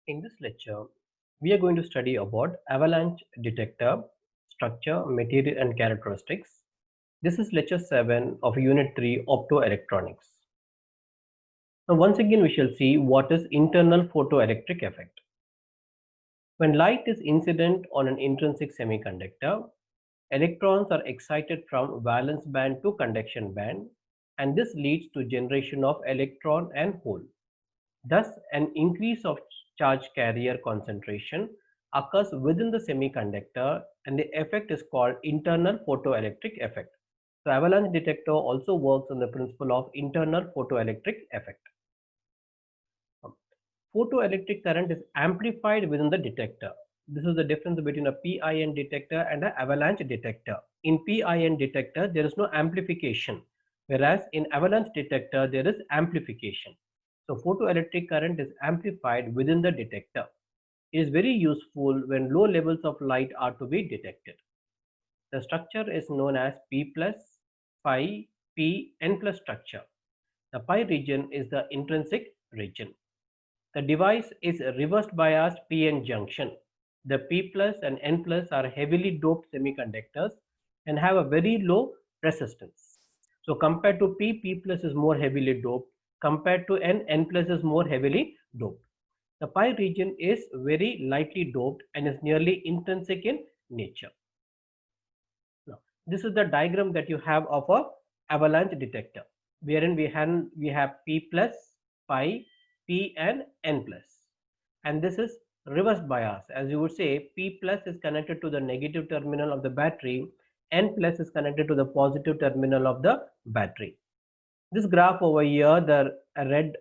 In this lecture, we are going to study about avalanche detector, structure, material and characteristics. This is lecture 7 of unit 3 optoelectronics. Now once again we shall see what is internal photoelectric effect. When light is incident on an intrinsic semiconductor, electrons are excited from valence band to conduction band, and this leads to generation of electron and hole. Thus, an increase of charge carrier concentration occurs within the semiconductor, and the effect is called internal photoelectric effect. So, avalanche detector also works on the principle of internal photoelectric effect. Photoelectric current is amplified within the detector. This is the difference between a PIN detector and an avalanche detector. In PIN detector, there is no amplification, whereas in avalanche detector, there is amplification. So photoelectric current is amplified within the detector. It is very useful when low levels of light are to be detected. The structure is known as P plus, pi, P, N plus structure. The pi region is the intrinsic region. The device is a reversed biased PN junction. The P plus and N plus are heavily doped semiconductors and have a very low resistance. So compared to P, P plus is more heavily doped. Compared to N, N plus is more heavily doped. The pi region is very lightly doped and is nearly intrinsic in nature. Now, this is the diagram that you have of a avalanche detector, wherein we have P plus, pi, P and N plus. And this is reverse bias. As you would say, P plus is connected to the negative terminal of the battery, N plus is connected to the positive terminal of the battery. This graph over here, the red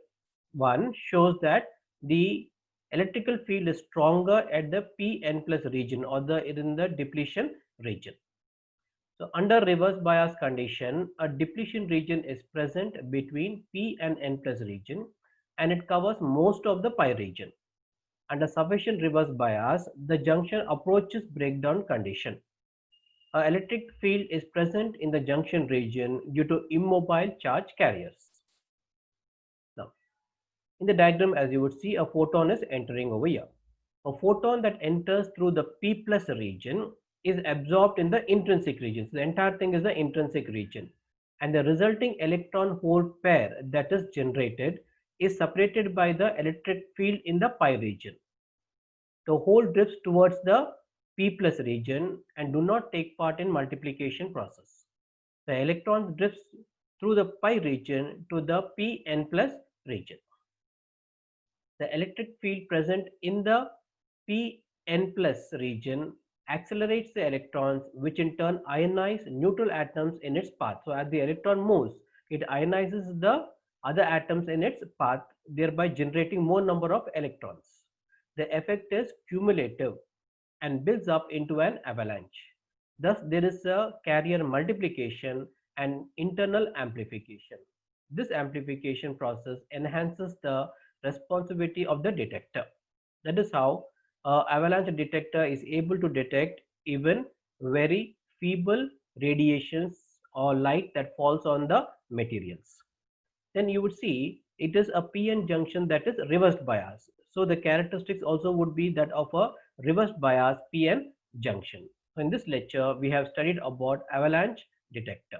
one, shows that the electrical field is stronger at the P-N plus region, or in the depletion region. So under reverse bias condition, a depletion region is present between P and N plus region, and it covers most of the pi region. Under sufficient reverse bias, the junction approaches breakdown condition. An electric field is present in the junction region due to immobile charge carriers. Now, in the diagram, as you would see, a photon is entering over here. A photon that enters through the P plus region is absorbed in the intrinsic region. So the entire thing is the intrinsic region. And the resulting electron hole pair that is generated is separated by the electric field in the pi region. The hole drifts towards the P plus region and do not take part in multiplication process. The electrons drifts through the pi region to the Pn plus region. The electric field present in the Pn plus region accelerates the electrons, which in turn ionize neutral atoms in its path. So as the electron moves, it ionizes the other atoms in its path, thereby generating more number of electrons. The effect is cumulative and builds up into an avalanche. Thus, there is a carrier multiplication and internal amplification. This amplification process enhances the responsivity of the detector. That is how avalanche detector is able to detect even very feeble radiations or light that falls on the materials. Then you would see it is a PN junction that is reversed bias. So the characteristics also would be that of a reversed bias PN junction. So in this lecture, we have studied about avalanche detector.